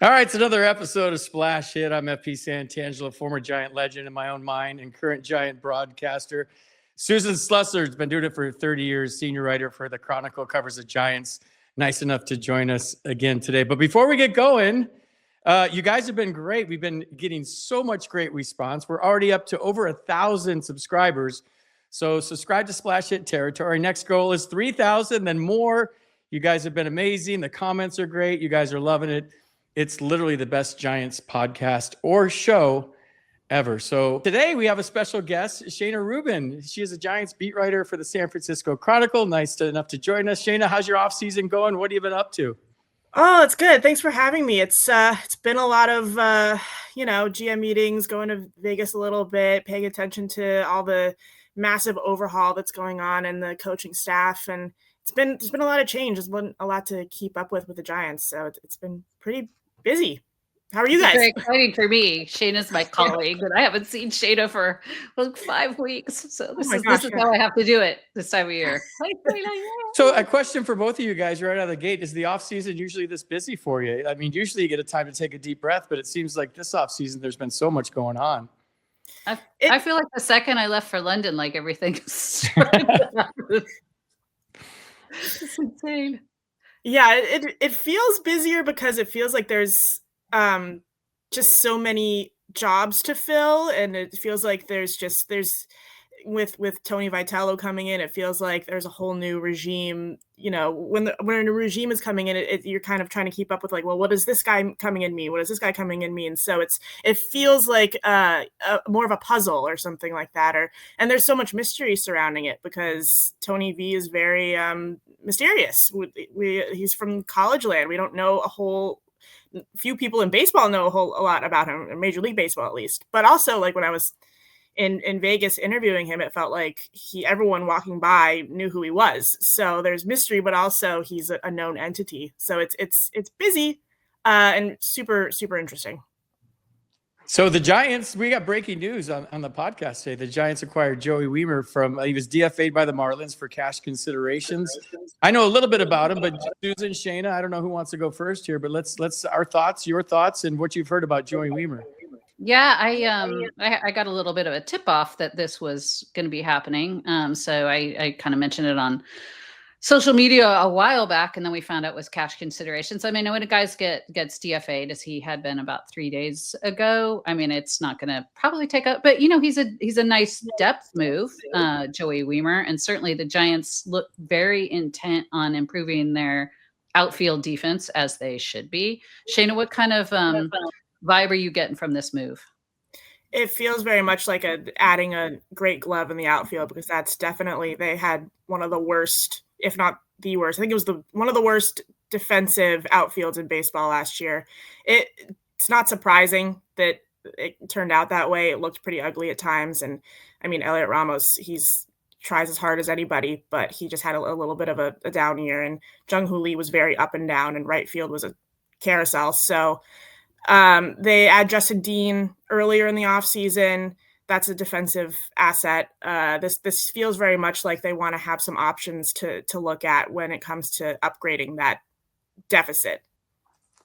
All right, it's another episode of Splash Hit. I'm FP Santangelo, former Giant legend in my own mind and current Giant broadcaster. Susan Slusser has been doing it for 30 years, senior writer for the Chronicle, covers the Giants. Nice enough to join us again today. But before we get going, you guys have been great. We've been getting so much great response. We're already up to over 1,000 subscribers. So subscribe to Splash Hit Territory. Next goal is 3,000, then more. You guys have been amazing. The comments are great. You guys are loving it. It's literally the best Giants podcast or show ever. So today we have a special guest, Shayna Rubin. She is a Giants beat writer for the San Francisco Chronicle. Nice enough to join us. Shayna, how's your offseason going? What have you been up to? Oh, it's good. Thanks for having me. It's been a lot of GM meetings, going to Vegas a little bit, paying attention to all the massive overhaul that's going on in the coaching staff, and there's been a lot of change. There's been a lot to keep up with the Giants, so it's been pretty busy. How are you guys? Very exciting for me. Shayna's my colleague, but I haven't seen Shayna for like 5 weeks. So this is how I have to do it this time of year. So a question for both of you guys right out of the gate. Is the offseason usually this busy for you? I mean, usually you get a time to take a deep breath, but it seems like this offseason there's been so much going on. I feel like the second I left for London, like everything It's insane. Yeah, it feels busier because it feels like there's just so many jobs to fill, and it feels like there's with Tony Vitello coming in, it feels like there's a whole new regime. You know, when a regime is coming in, you're kind of trying to keep up with, like, well, what does this guy coming in mean? What does this guy coming in mean? So it feels like more of a puzzle or something like that. And there's so much mystery surrounding it because Tony V is very mysterious. He's from college land. We don't know few people in baseball know a lot about him, in Major League Baseball at least. But also, like, when I was in Vegas interviewing him, it felt like everyone walking by knew who he was. So there's mystery, but also he's a known entity. So it's busy and super, super interesting. So the Giants, we got breaking news on the podcast today. The Giants acquired Joey Wiemer he was DFA'd by the Marlins for cash considerations. I know a little bit about him, but Susan, Shayna, I don't know who wants to go first here, but let's your thoughts and what you've heard about Joey Wiemer. Yeah, I got a little bit of a tip off that this was going to be happening. So I kind of mentioned it on social media a while back, and then we found out it was cash considerations. I mean, when a guy gets DFA'd, as he had been about 3 days ago, I mean, it's not going to probably take up, but he's a nice depth move, Joey Wiemer, and certainly the Giants look very intent on improving their outfield defense, as they should be. Shayna, what kind of vibe are you getting from this move? It feels very much like adding a great glove in the outfield, because that's definitely, they had one of the worst, if not the worst. I think it was one of the worst defensive outfields in baseball last year. It's not surprising that it turned out that way. It looked pretty ugly at times. And I mean, Elliot Ramos, he's tries as hard as anybody, but he just had a little bit of a down year. And Jung-Hoo Lee was very up and down, and right field was a carousel. So they add Justin Dean earlier in the offseason. That's a defensive asset. This feels very much like they want to have some options to look at when it comes to upgrading that deficit.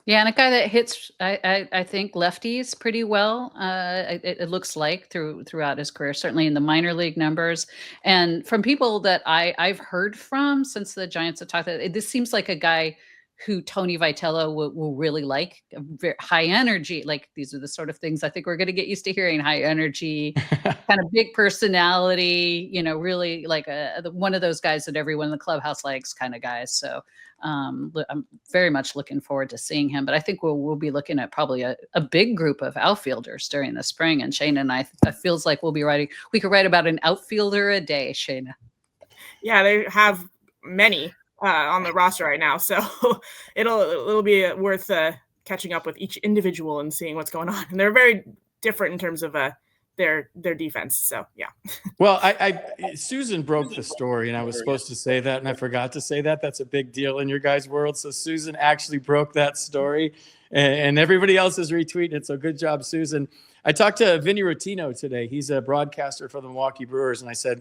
Yeah, and a guy that hits, I think, lefties pretty well. It looks like throughout his career, certainly in the minor league numbers, and from people that I've heard from since the Giants have talked. This seems like a guy who Tony Vitello will really like. Very high energy. Like, these are the sort of things I think we're going to get used to hearing. High energy, kind of big personality, really like one of those guys that everyone in the clubhouse likes kind of guys. So I'm very much looking forward to seeing him. But I think we'll be looking at probably a big group of outfielders during the spring. And Shayna and I, it feels like we could write about an outfielder a day, Shayna. Yeah, they have many on the roster right now, so it'll be worth catching up with each individual and seeing what's going on. And they're very different in terms of their defense. So yeah. Well, Susan broke the story, and I was supposed to say that, and I forgot to say that. That's a big deal in your guys' world. So Susan actually broke that story, and everybody else is retweeting it. So good job, Susan. I talked to Vinny Rotino today. He's a broadcaster for the Milwaukee Brewers, and I said,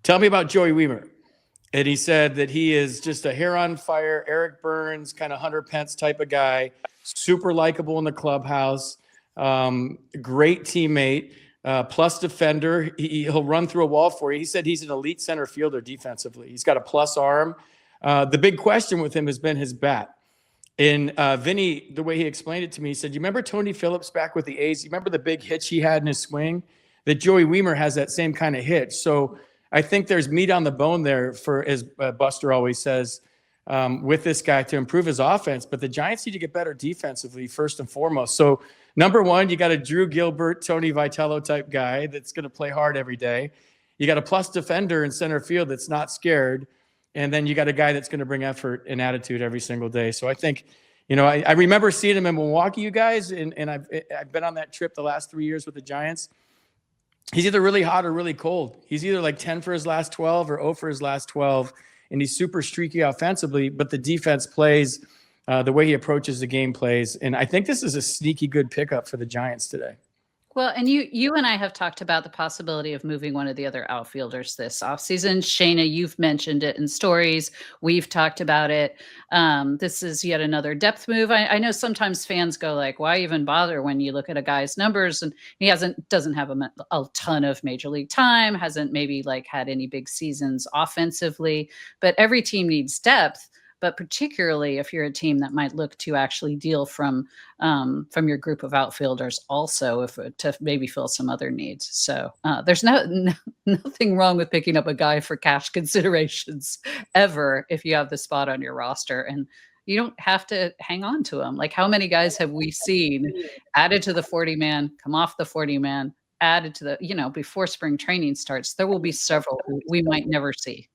"Tell me about Joey Wiemer." And he said that he is just a hair on fire, Eric Burns, kind of Hunter Pence type of guy. super likable in the clubhouse, great teammate, plus defender. He'll run through a wall for you. He said he's an elite center fielder defensively. He's got a plus arm. The big question with him has been his bat. And Vinny, the way he explained it to me, he said, you remember Tony Phillips back with the A's? You remember the big hitch he had in his swing? That Joey Wiemer has that same kind of hitch. So I think there's meat on the bone there for, as Buster always says, with this guy to improve his offense. But the Giants need to get better defensively first and foremost. So number one, you got a Drew Gilbert, Tony Vitello type guy that's going to play hard every day. You got a plus defender in center field that's not scared. And then you got a guy that's going to bring effort and attitude every single day. So I think, I remember seeing him in Milwaukee, you guys, and I've been on that trip the last 3 years with the Giants. He's either really hot or really cold. He's either like 10 for his last 12 or 0 for his last 12. And he's super streaky offensively, but the defense plays, the way he approaches the game plays. And I think this is a sneaky good pickup for the Giants today. Well, and you and I have talked about the possibility of moving one of the other outfielders this offseason. Shayna, you've mentioned it in stories. We've talked about it. This is yet another depth move. I know sometimes fans go like, why even bother when you look at a guy's numbers and he doesn't have a ton of major league time, hasn't maybe like had any big seasons offensively, but every team needs depth. But particularly if you're a team that might look to actually deal from your group of outfielders also to maybe fill some other needs. So there's nothing wrong with picking up a guy for cash considerations ever if you have the spot on your roster. And you don't have to hang on to him. Like how many guys have we seen added to the 40-man, come off the 40-man, added to the, before spring training starts? There will be several who we might never see.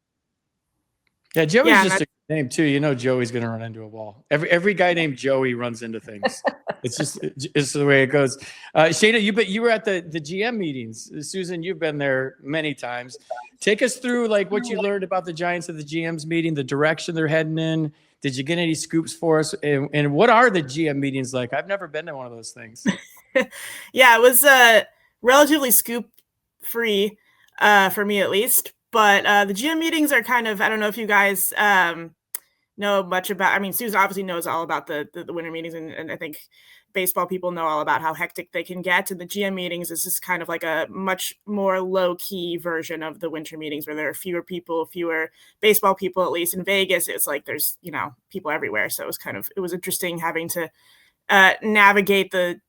Yeah, Joey's just a good name too. Joey's going to run into a wall. Every guy named Joey runs into things. It's the way it goes. Shayna, you were at the GM meetings. Susan, you've been there many times. Take us through like what you learned about the Giants at the GM's meeting, the direction they're heading in. Did you get any scoops for us? And what are the GM meetings like? I've never been to one of those things. Yeah, it was relatively scoop free for me at least. But the GM meetings are kind of, I don't know if you guys know much about, Susan obviously knows all about the winter meetings, and I think baseball people know all about how hectic they can get. And the GM meetings is just kind of like a much more low-key version of the winter meetings where there are fewer baseball people, at least in Vegas. It's like there's, people everywhere. So it was interesting having to navigate the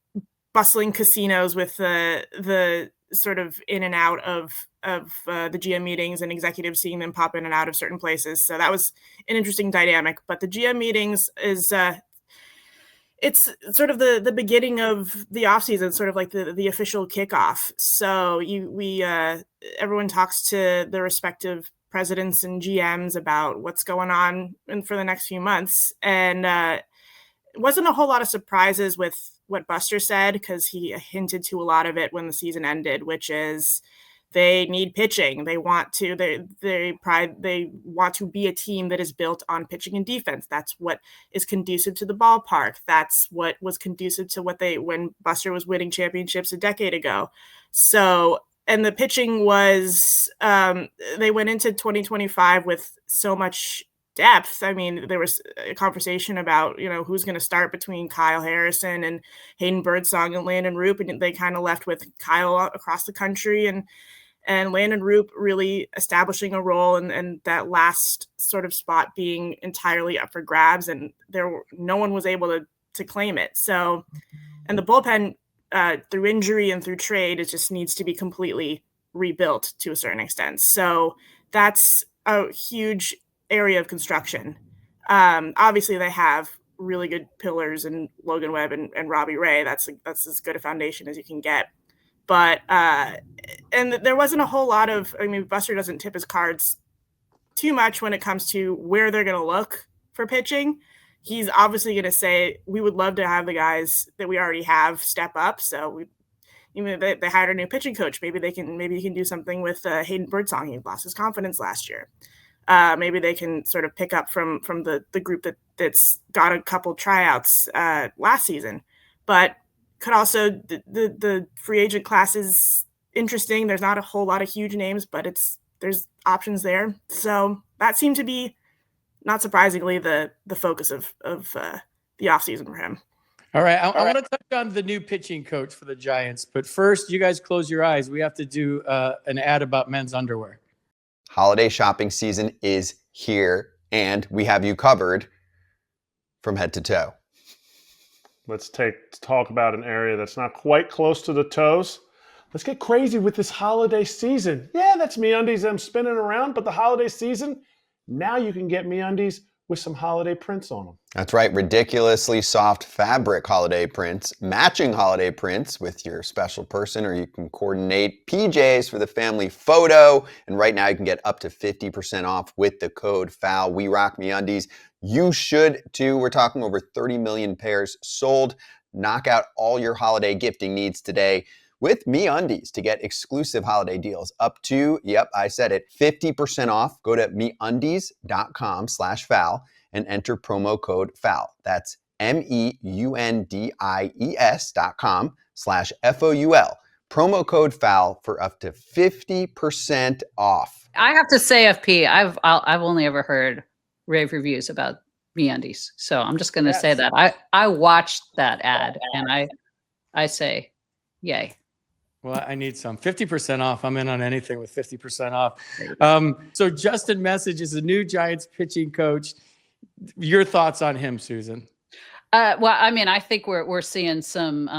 bustling casinos with the sort of in and out of the GM meetings and executives seeing them pop in and out of certain places. So that was an interesting dynamic. But the GM meetings is it's sort of the beginning of the offseason, sort of like the official kickoff. So everyone talks to the respective presidents and GMs about what's going on for the next few months. And it wasn't a whole lot of surprises with what Buster said, because he hinted to a lot of it when the season ended, which is they need pitching. They want to be a team that is built on pitching and defense. That's what is conducive to the ballpark. That's what was conducive to when Buster was winning championships a decade ago. So, and the pitching was, they went into 2025 with so much depth. There was a conversation about, who's going to start between Kyle Harrison and Hayden Birdsong and Landon Roop, and they kind of left with Kyle across the country and Landon Roop really establishing a role and that last sort of spot being entirely up for grabs, and no one was able to claim it. So, and the bullpen through injury and through trade, it just needs to be completely rebuilt to a certain extent. So that's a huge area of construction. Obviously they have really good pillars in Logan Webb and Robbie Ray. That's as good a foundation as you can get. But and there wasn't a whole lot of, Buster doesn't tip his cards too much when it comes to where they're going to look for pitching. He's obviously going to say, we would love to have the guys that we already have step up. So they hired a new pitching coach. Maybe you can do something with Hayden Birdsong. He lost his confidence last year. Maybe they can sort of pick up from the group that's got a couple tryouts last season, but could also the free agent class is interesting. There's not a whole lot of huge names, but there's options there. So that seemed to be, not surprisingly, the focus of the offseason for him. All right. I want to touch on the new pitching coach for the Giants. But first, you guys close your eyes. We have to do an ad about men's underwear. Holiday shopping season is here, and we have you covered from head to toe. Let's talk about an area that's not quite close to the toes. Let's get crazy with this holiday season. Yeah, that's MeUndies I'm spinning around, but the holiday season, now you can get MeUndies with some holiday prints on them. That's right, ridiculously soft fabric holiday prints, matching holiday prints with your special person, or you can coordinate PJs for the family photo. And right now you can get up to 50% off with the code FOUL. We rock MeUndies. You should too. We're talking over 30 million pairs sold. Knock out all your holiday gifting needs today with MeUndies to get exclusive holiday deals up to, yep, I said it, 50% off. Go to MeUndies.com/foul and enter promo code FOUL. That's MEUNDIES.com/FOUL. Promo code FOUL for up to 50% off. I have to say, FP, I've only ever heard rave reviews about MeUndies, so I'm just going to say that I watched that ad and I say, yay. Well, I need some 50% off. I'm in on anything with 50% off. So Justin Meccage is the new Giants pitching coach. Your thoughts on him, Susan? Well, I mean, I think we're seeing some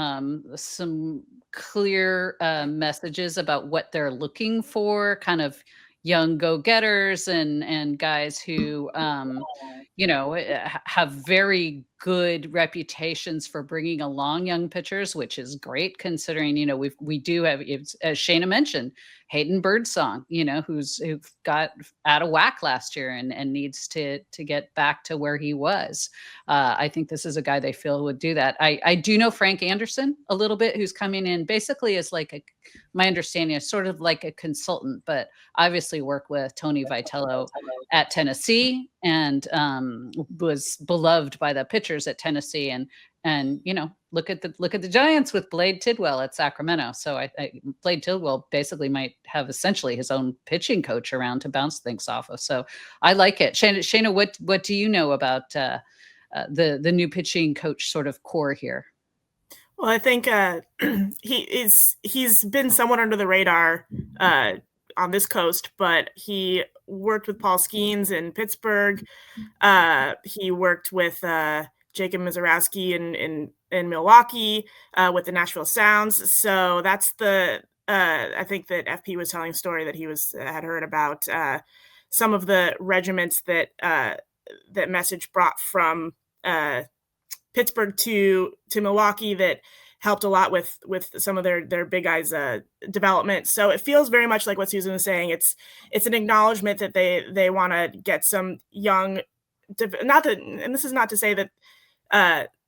clear messages about what they're looking for, kind of young go-getters and guys who have very good reputations for bringing along young pitchers, which is great considering, we do have, as Shayna mentioned, Hayden Birdsong, who got out of whack last year and needs to get back to where he was. I think this is a guy they feel would do that. I do know Frank Anderson a little bit, who's coming in basically as my understanding is sort of like a consultant, but obviously worked with Tony Vitello at Tennessee and was beloved by the pitchers at Tennessee, and look at the Giants with Blade Tidwell at Sacramento. So I Blade Tidwell basically might have essentially his own pitching coach around to bounce things off of. So I like it. Shayna, what do you know about the new pitching coach sort of core here? Well, I think he's been somewhat under the radar on this coast, but he worked with Paul Skeens in Pittsburgh. He worked with Jacob Mizorowski in Milwaukee with the Nashville Sounds. So that's I think that FP was telling a story that he had heard about some of the regiments that Meccage brought from Pittsburgh to Milwaukee that helped a lot with some of their big guys development. So it feels very much like what Susan was saying. It's an acknowledgement that they want to get some young, and this is not to say that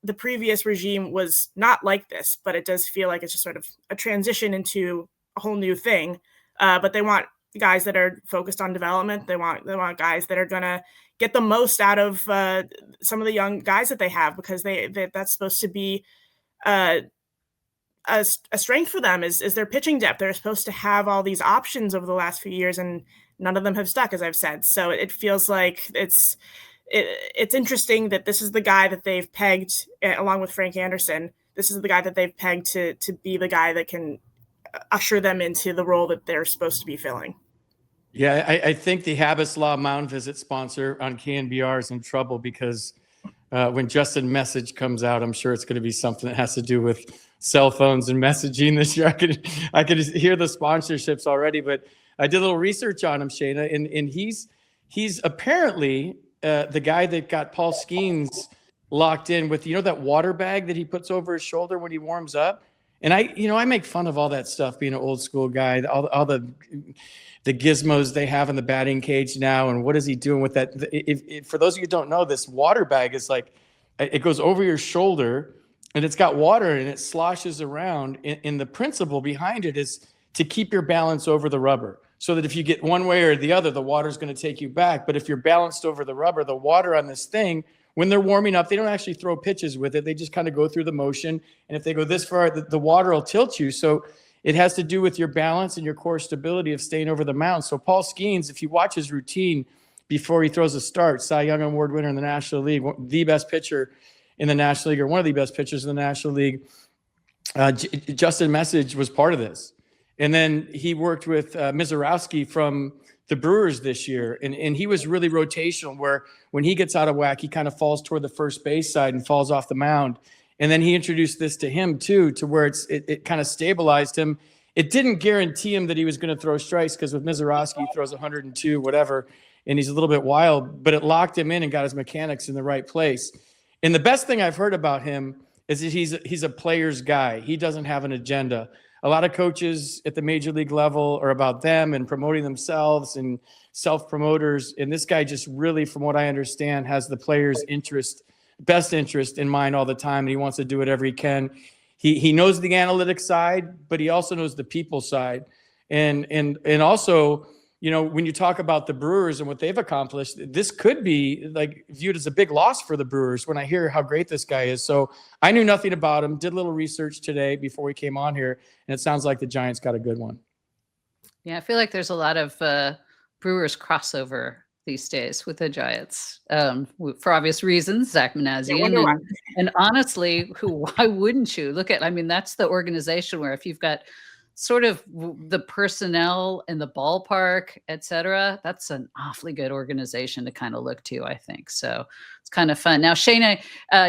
the previous regime was not like this, but it does feel like it's just sort of a transition into a whole new thing. But they want guys that are focused on development. They want guys that are going to get the most out of some of the young guys that they have, because that's supposed to be a strength for them is their pitching depth. They're supposed to have all these options over the last few years, and none of them have stuck, as I've said. So it feels like it's interesting that this is the guy that they've pegged, along with Frank Anderson. This is the guy that they've pegged to be the guy that can usher them into the role that they're supposed to be filling. Yeah, I think the Habas Law Mound Visit sponsor on KNBR is in trouble, because when Justin Meccage comes out, I'm sure it's going to be something that has to do with cell phones and messaging this year. I could hear the sponsorships already, but I did a little research on him, Shayna, and he's apparently the guy that got Paul Skeens locked in with, that water bag that he puts over his shoulder when he warms up. And I make fun of all that stuff, being an old school guy, all the gizmos they have in the batting cage now, and what is he doing with that? If for those of you who don't know, this water bag is it goes over your shoulder, and it's got water and it sloshes around. And the principle behind it is to keep your balance over the rubber, so that if you get one way or the other, the water is going to take you back. But if you're balanced over the rubber, the water on this thing, when they're warming up, they don't actually throw pitches with it. They just kind of go through the motion. And if they go this far, the water will tilt you. So it has to do with your balance and your core stability of staying over the mound. So Paul Skeens, if you watch his routine before he throws a start, Cy Young Award winner in the National League, the best pitcher in the National League, or one of the best pitchers in the National League. Justin Meccage was part of this. And then he worked with Mizorowski from the Brewers this year. And he was really rotational, where when he gets out of whack, he kind of falls toward the first base side and falls off the mound. And then he introduced this to him too, to where it kind of stabilized him. It didn't guarantee him that he was going to throw strikes, because with Mizorowski, he throws 102, whatever, and he's a little bit wild, but it locked him in and got his mechanics in the right place. And the best thing I've heard about him is that he's a player's guy. He doesn't have an agenda. A lot of coaches at the major league level are about them and promoting themselves and self-promoters. And this guy just really, from what I understand, has the player's best interest in mind all the time. And he wants to do whatever he can. He knows the analytics side, but he also knows the people side. And also, you know, when you talk about the Brewers and what they've accomplished, this could be like viewed as a big loss for the Brewers when I hear how great this guy is. So I knew nothing about him, did a little research today before we came on here, and it sounds like the Giants got a good one. Yeah, I feel like there's a lot of Brewers crossover these days with the Giants, for obvious reasons. Zach Manassian, and honestly, why wouldn't you look at? I mean, that's the organization where if you've got sort of the personnel in the ballpark, et cetera, that's an awfully good organization to kind of look to, I think. So it's kind of fun. Now, Shayna,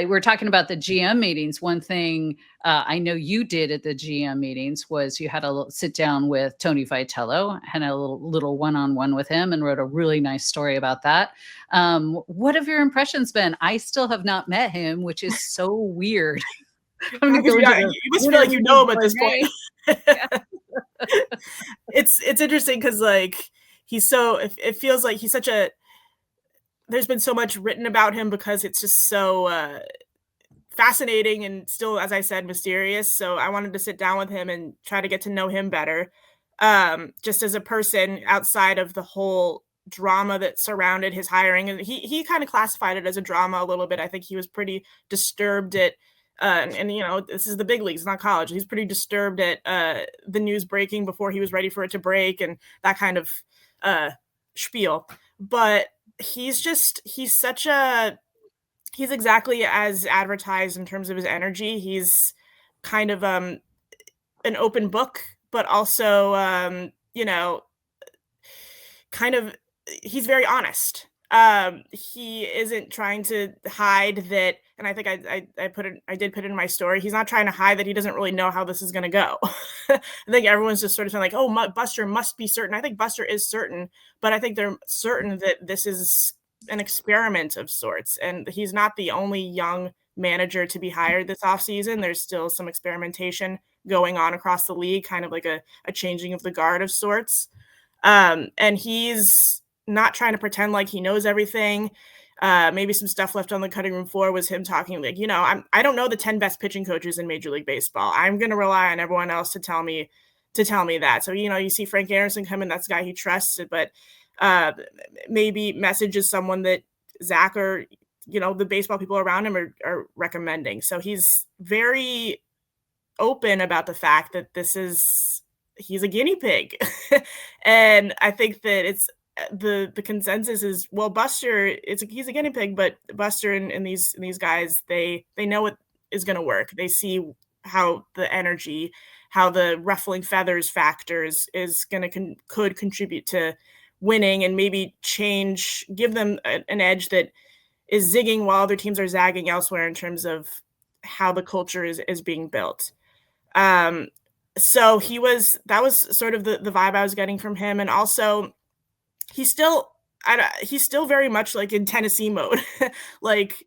we're talking about the GM meetings. One thing I know you did at the GM meetings was you had a little sit down with Tony Vitello, had a little one-on-one with him, and wrote a really nice story about that. What have your impressions been? I still have not met him, which is so weird. You must feel like you know him at this point. It's interesting because like he's so it feels like he's such a there's been so much written about him because it's just so fascinating and still, as I said, mysterious. So I wanted to sit down with him and try to get to know him better, just as a person outside of the whole drama that surrounded his hiring. And he kind of classified it as a drama a little bit. I think he was pretty disturbed at and you know, this is the big leagues, not college. He's pretty disturbed at the news breaking before he was ready for it to break and that kind of spiel. But he's exactly as advertised in terms of his energy. He's kind of an open book, but also you know, kind of he's very honest. He isn't trying to hide that, and I think I did put it in my story. He's not trying to hide that he doesn't really know how this is going to go. I think everyone's just sort of saying like, oh, Buster must be certain. I think Buster is certain, but I think they're certain that this is an experiment of sorts. And he's not the only young manager to be hired this offseason. There's still some experimentation going on across the league, kind of like a changing of the guard of sorts. And he's not trying to pretend like he knows everything. Maybe some stuff left on the cutting room floor was him talking like, you know, I don't know the 10 best pitching coaches in Major League Baseball. I'm going to rely on everyone else to tell me that. So, you know, you see Frank Anderson come in, that's the guy he trusts, but maybe Meccage is someone that Zach or, you know, the baseball people around him are recommending. So he's very open about the fact that he's a guinea pig. And I think that it's, the consensus is, well, Buster, he's a guinea pig, but Buster and these guys, they know what is going to work. They see how the energy, how the ruffling feathers factors is going to could contribute to winning and maybe give them an edge that is zigging while other teams are zagging elsewhere in terms of how the culture is being built. So that was sort of the vibe I was getting from him. And also he's still very much like in Tennessee mode. Like,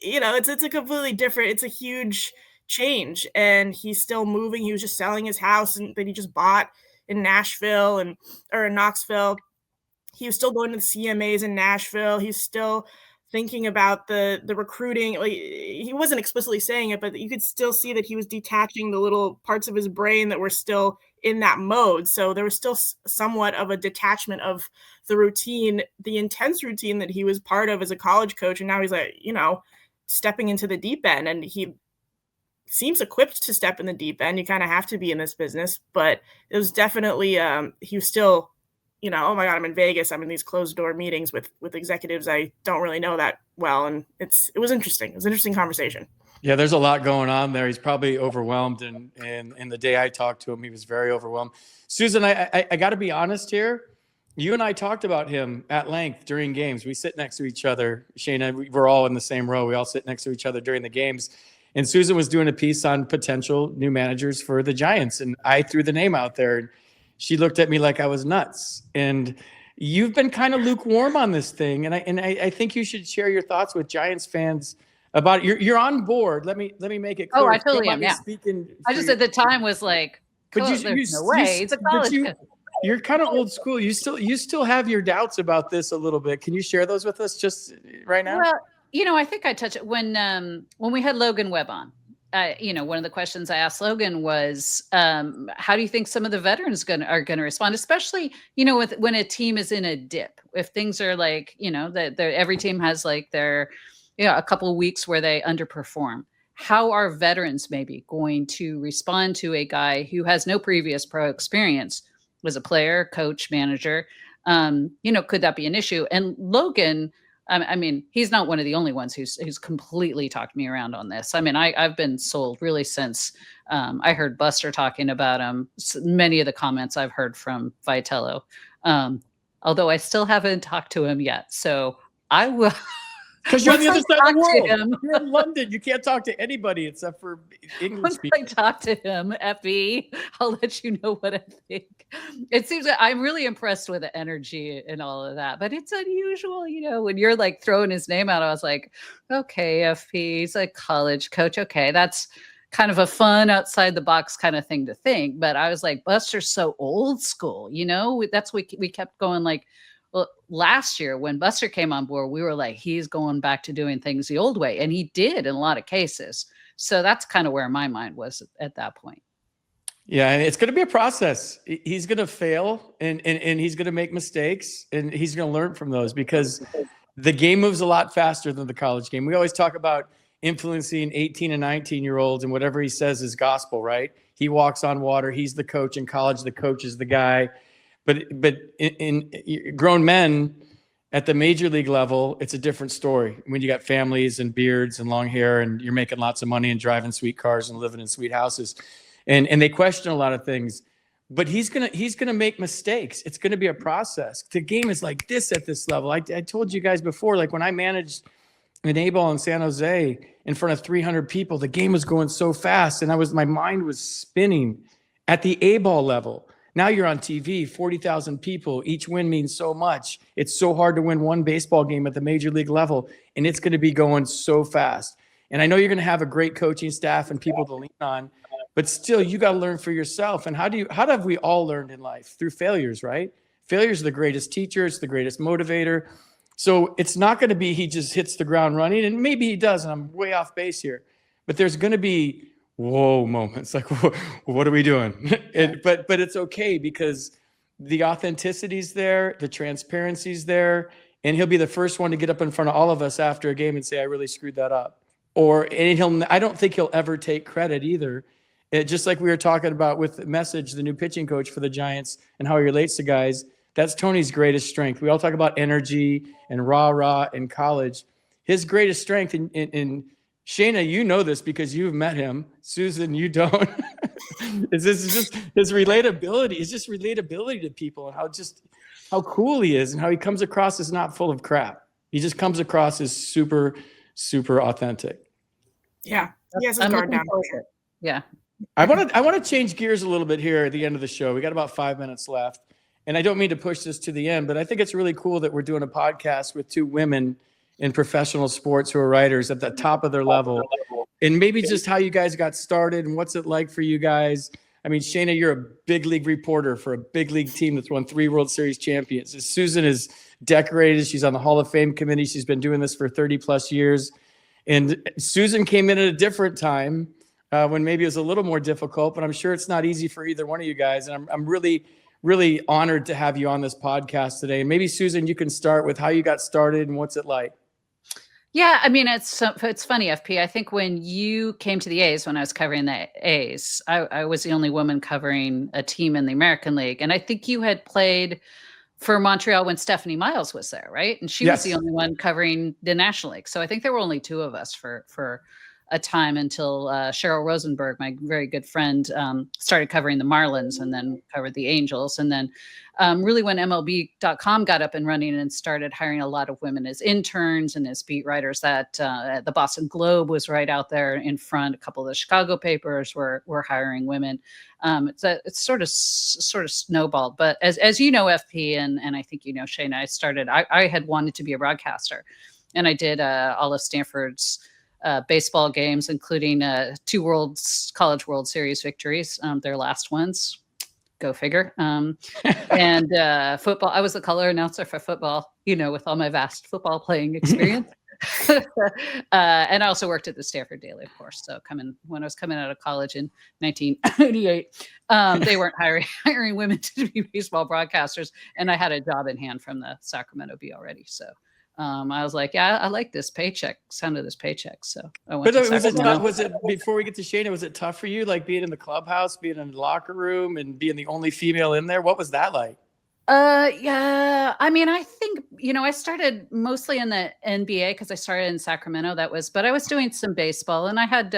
you know, it's a completely different, it's a huge change, and he's still moving. He was just selling his house that he just bought in Nashville or in Knoxville. He was still going to the CMAs in Nashville. He's still thinking about the recruiting. Like, he wasn't explicitly saying it, but you could still see that he was detaching the little parts of his brain that were still in that mode. So there was still somewhat of a detachment of the routine, the intense routine that he was part of as a college coach. And now he's like, you know, stepping into the deep end, and he seems equipped to step in the deep end. You kind of have to be in this business, but it was definitely, he was still oh my God, I'm in Vegas. I'm in these closed door meetings with executives I don't really know that well. And it was interesting. It was an interesting conversation. Yeah, there's a lot going on there. He's probably overwhelmed. And the day I talked to him, he was very overwhelmed. Susan, I got to be honest here. You and I talked about him at length during games. We sit next to each other. Shayna, we're all in the same row. We all sit next to each other during the games. And Susan was doing a piece on potential new managers for the Giants. And I threw the name out there. And she looked at me like I was nuts. And you've been kind of lukewarm on this thing. And I think you should share your thoughts with Giants fans about it. You're on board. Let me make it clear. Oh, I totally am. Yeah. I just at the time was like, but there's no way. It's a college. You're kind of old school. You still have your doubts about this a little bit. Can you share those with us just right now? Well, I think I touched it when we had Logan Webb on. One of the questions I asked Logan was, how do you think some of the veterans are going to respond, especially, when a team is in a dip, if things are like, every team has like their, a couple of weeks where they underperform. How are veterans maybe going to respond to a guy who has no previous pro experience as a player, coach, manager? Could that be an issue? And Logan, I mean, he's not one of the only ones who's completely talked me around on this. I mean, I've been sold really since I heard Buster talking about him. Many of the comments I've heard from Vitello, although I still haven't talked to him yet. So I will. Because you're on the other side of the world. You're in London. You can't talk to anybody except for English people. Once I talk to him, FB, I'll let you know what I think. It seems that I'm really impressed with the energy and all of that. But it's unusual, when you're like throwing his name out, I was like, okay, FP, he's a college coach. Okay, that's kind of a fun outside the box kind of thing to think. But I was like, Buster's so old school, that's we kept going like, well, last year when Buster came on board, we were like, he's going back to doing things the old way. And he did in a lot of cases. So that's kind of where my mind was at that point. Yeah, and it's going to be a process. He's going to fail and he's going to make mistakes and he's going to learn from those because the game moves a lot faster than the college game. We always talk about influencing 18 and 19-year-olds and whatever he says is gospel, right? He walks on water. He's the coach in college. The coach is the guy. But in grown men at the major league level, it's a different story. When you got families and beards and long hair and you're making lots of money and driving sweet cars and living in sweet houses, and they question a lot of things. But he's gonna make mistakes. It's gonna be a process. The game is like this at this level. I told you guys before, like when I managed an A-ball in San Jose in front of 300 people, the game was going so fast, and my mind was spinning at the A-ball level. Now you're on TV, 40,000 people. Each win means so much. It's so hard to win one baseball game at the major league level, and it's going to be going so fast. And I know you're going to have a great coaching staff and people to lean on, but still, you got to learn for yourself. And how have we all learned in life? Through failures, right? Failures are the greatest teacher. It's the greatest motivator. So it's not going to be he just hits the ground running, and maybe he does, and I'm way off base here. But there's going to be whoa moments like, what are we doing? But it's okay because the authenticity's there, the transparency's there, and he'll be the first one to get up in front of all of us after a game and say, I really screwed that up. I don't think he'll ever take credit either. Just like we were talking about with Meccage, the new pitching coach for the Giants, and how he relates to guys. That's Tony's greatest strength. We all talk about energy and rah in college. His greatest strength in Shayna, you know this because you've met him. Susan, you don't. This is just his relatability. It's just relatability to people and how cool he is and how he comes across as not full of crap. He just comes across as super, super authentic. Yeah. He has his guard down. Yeah. I want to change gears a little bit here at the end of the show. We got about 5 minutes left. And I don't mean to push this to the end, but I think it's really cool that we're doing a podcast with two women in professional sports who are writers at the top of their level, and maybe just how you guys got started and what's it like for you guys. I mean, Shayna, you're a big league reporter for a big league team that's won 3 World Series champions. Susan is decorated. She's on the Hall of Fame committee. She's been doing this for 30 plus years. And Susan came in at a different time when maybe it was a little more difficult, but I'm sure it's not easy for either one of you guys. And I'm really, really honored to have you on this podcast today. And maybe Susan, you can start with how you got started and what's it like. Yeah, I mean, it's funny, FP. I think when you came to the A's, when I was covering the A's, I was the only woman covering a team in the American League. And I think you had played for Montreal when Stephanie Miles was there, right? And she was the only one covering the National League. So I think there were only two of us for a time until Cheryl Rosenberg, my very good friend, started covering the Marlins and then covered the Angels. And then really when MLB.com got up and running and started hiring a lot of women as interns and as beat writers, that the Boston Globe was right out there in front. A couple of the Chicago papers were hiring women. It's sort of snowballed. But as you know, FP, and I think you know, Shayna, I had wanted to be a broadcaster. And I did all of Stanford's baseball games, including 2 college World Series victories, their last ones. Go figure. And football. I was the color announcer for football, with all my vast football playing experience. And I also worked at the Stanford Daily, of course. So when I was coming out of college in 1988, they weren't hiring women to be baseball broadcasters, and I had a job in hand from the Sacramento Bee already. So I was like, yeah, I like this paycheck, sound of this paycheck. So I went to Sacramento. Was it before we get to Shayna, was it tough for you, like being in the clubhouse, being in the locker room and being the only female in there? What was that like? Yeah. I mean, I think, I started mostly in the NBA because I started in Sacramento. But I was doing some baseball, and I had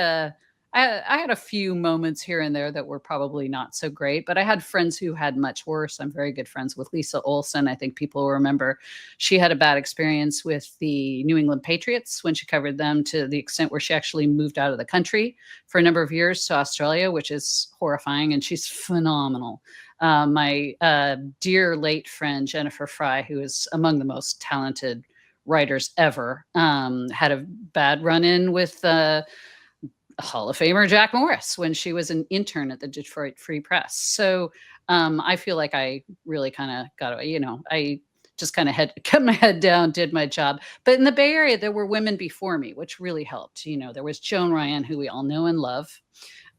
a few moments here and there that were probably not so great, but I had friends who had much worse. I'm very good friends with Lisa Olson. I think people will remember she had a bad experience with the New England Patriots when she covered them, to the extent where she actually moved out of the country for a number of years to Australia, which is horrifying. And she's phenomenal. My dear late friend, Jennifer Fry, who is among the most talented writers ever, had a bad run-in with Hall of Famer Jack Morris when she was an intern at the Detroit Free Press. So I feel like I really kind of got away, I just kind of kept my head down, did my job. But in the Bay Area, there were women before me, which really helped. There was Joan Ryan, who we all know and love.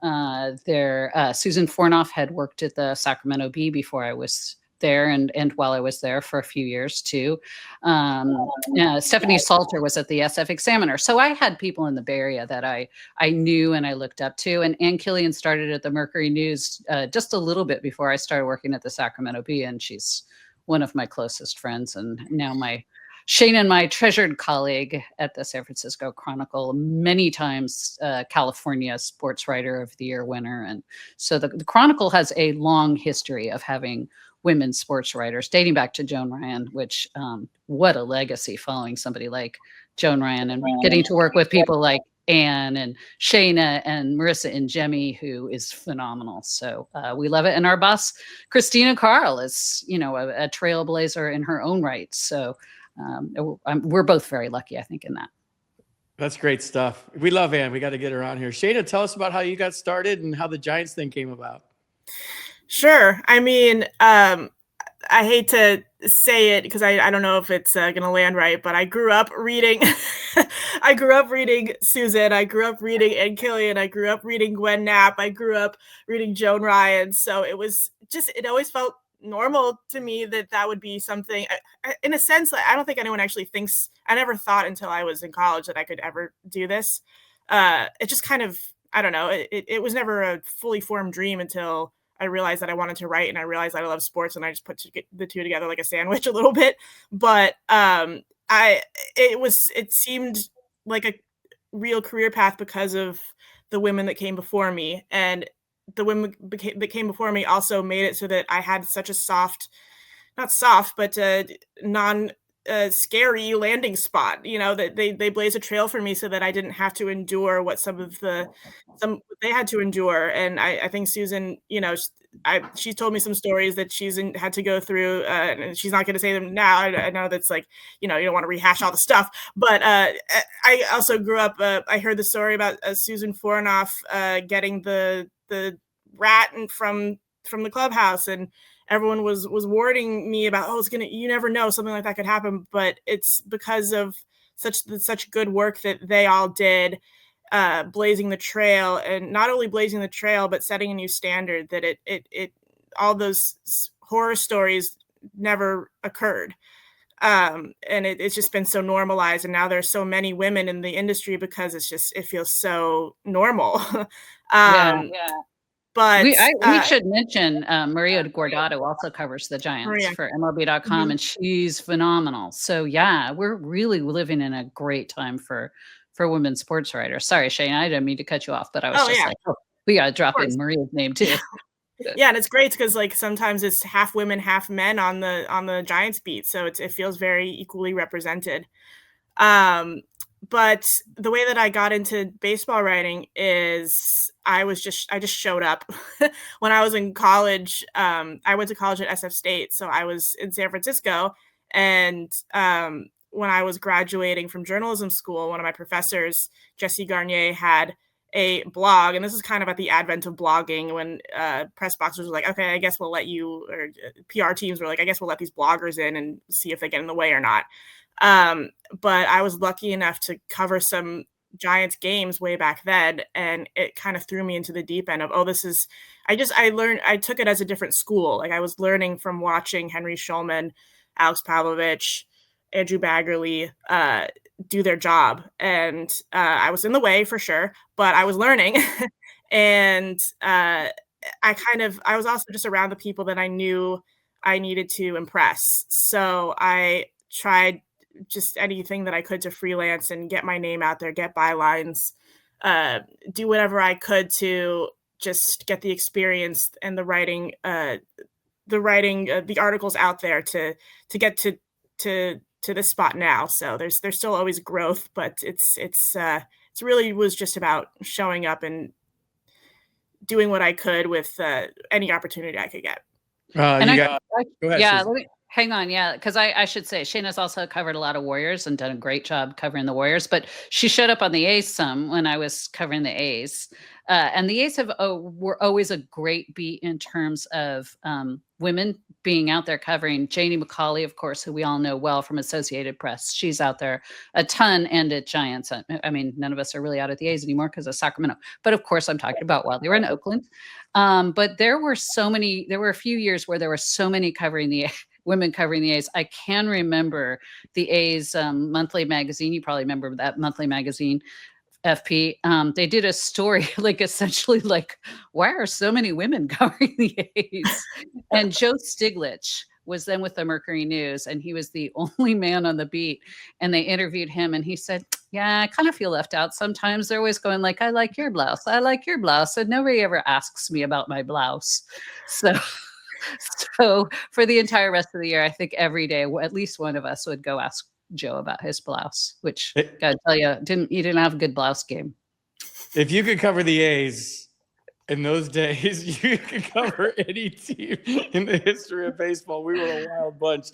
Susan Fornoff had worked at the Sacramento Bee before I was there, and while I was there for a few years too. Stephanie Salter was at the SF Examiner. So I had people in the Bay Area that I knew and I looked up to. And Ann Killian started at the Mercury News just a little bit before I started working at the Sacramento Bee, and she's one of my closest friends, and now Shayna, my treasured colleague at the San Francisco Chronicle, many times California Sports Writer of the Year winner. And so the Chronicle has a long history of having women sports writers dating back to Joan Ryan, which what a legacy, following somebody like Joan Ryan and getting to work with people like Anne and Shayna and Marissa and Jemmy, who is phenomenal. So we love it. And our boss, Christina Carl, is, a trailblazer in her own right. So we're both very lucky, I think, in that. That's great stuff. We love Anne. We got to get her on here. Shayna, tell us about how you got started and how the Giants thing came about. Sure. I mean, I hate to say it because I don't know if it's going to land right, but I grew up reading Susan. I grew up reading Ann Killian. I grew up reading Gwen Knapp. I grew up reading Joan Ryan. So it always felt normal to me that would be something, in a sense. I don't think anyone actually thinks, I never thought until I was in college that I could ever do this. It just kind of, I don't know. It was never a fully formed dream until I realized that I wanted to write, and I realized that I love sports, and I just put the two together like a sandwich a little bit. But it seemed like a real career path because of the women that came before me, and the women that came before me also made it so that I had such a scary landing spot, that they blazed a trail for me so that I didn't have to endure what some they had to endure. And I think Susan, she's told me some stories that she's had to go through, and she's not going to say them now. I know that's like, you don't want to rehash all the stuff, but I also grew up, I heard the story about Susan Fornoff getting the rat from the clubhouse, and everyone was warning me about, you never know, something like that could happen. But it's because of such good work that they all did, blazing the trail, and not only blazing the trail, but setting a new standard that it all those horror stories never occurred. And it's just been so normalized. And now there's so many women in the industry because it feels so normal. Yeah. But we should mention Maria Guardado also covers the Giants Maria. for MLB.com, Mhm. and she's phenomenal. So yeah, we're really living in a great time for women sports writers. Sorry, Shane, I didn't mean to cut you off, but I was Oh, just yeah. like, oh, we got to drop course. in Maria's name too. Yeah, and it's great because like sometimes it's half women, half men on the Giants beat, so it feels very equally represented. But the way that I got into baseball writing is I just showed up. When I was in college. I went to college at SF State, so I was in San Francisco, and when I was graduating from journalism school, one of my professors, Jesse Garnier, had a blog, and this is kind of at the advent of blogging when press boxers were like, okay, I guess we'll let you, or PR teams were like, I guess we'll let these bloggers in and see if they get in the way or not. But I was lucky enough to cover some Giants games way back then, and it kind of threw me into the deep end of, oh, this is, I took it as a different school. Like I was learning from watching Henry Schulman, Alex Pavlovich, Andrew Baggerly, do their job. And I was in the way for sure, but I was learning. And I was also just around the people that I knew I needed to impress. So I tried just anything that I could to freelance and get my name out there, get bylines, do whatever I could to just get the experience and the writing, the articles out there to get to this spot now. So there's still always growth, but it's really was just about showing up and doing what I could with any opportunity I could get. Go ahead, yeah, Susan. hang on. Yeah, because I should say Shayna's also covered a lot of Warriors and done a great job covering the Warriors, but she showed up on the A's some when I was covering the A's. And the A's were always a great beat in terms of women being out there covering. Janie McCauley, of course, who we all know well from Associated Press. She's out there a ton, and at Giants. I mean, none of us are really out at the A's anymore because of Sacramento. But of course, I'm talking about while they were in Oakland. But there were a few years where there were so many covering the women covering the A's. I can remember the A's monthly magazine. You probably remember that monthly magazine, FP. They did a story like essentially like, why are so many women covering the A's? And Joe Stiglitz was then with the Mercury News, and he was the only man on the beat. And they interviewed him, and he said, yeah, I kind of feel left out sometimes. They're always going like, I like your blouse. I like your blouse. And nobody ever asks me about my blouse. So for the entire rest of the year, I think every day, at least one of us would go ask Joe about his blouse, which gotta tell you, you didn't have a good blouse game. If you could cover the A's in those days, you could cover any team in the history of baseball. We were a wild bunch.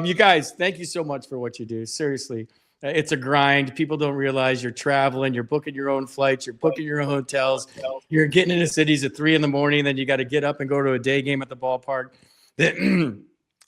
You guys, thank you so much for what you do. Seriously, it's a grind. People don't realize you're traveling, you're booking your own flights, you're booking your own hotels, you're getting into cities at 3 a.m, then you got to get up and go to a day game at the ballpark.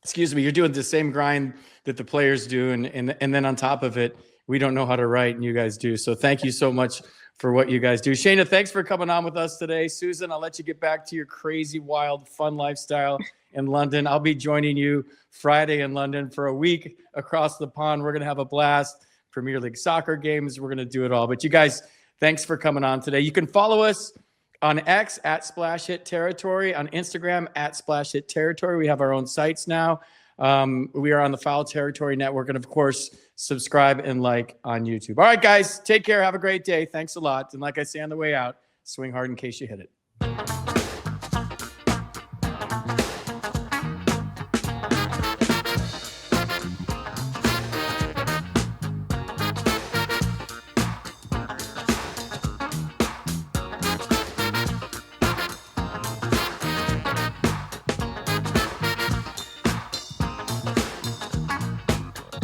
Excuse me, you're doing the same grind that the players do. And then on top of it, we don't know how to write, and you guys do. So thank you so much for what you guys do. Shayna, thanks for coming on with us today. Susan, I'll let you get back to your crazy, wild, fun lifestyle in London. I'll be joining you Friday in London for a week across the pond. We're going to have a blast. Premier League soccer games. We're going to do it all. But you guys, thanks for coming on today. You can follow us on X at Splash Hit Territory, on Instagram at Splash Hit Territory. We have our own sites now. We are on the Foul Territory Network, and of course, subscribe and like on YouTube. All right, guys, take care. Have a great day. Thanks a lot. And like I say on the way out, swing hard in case you hit it.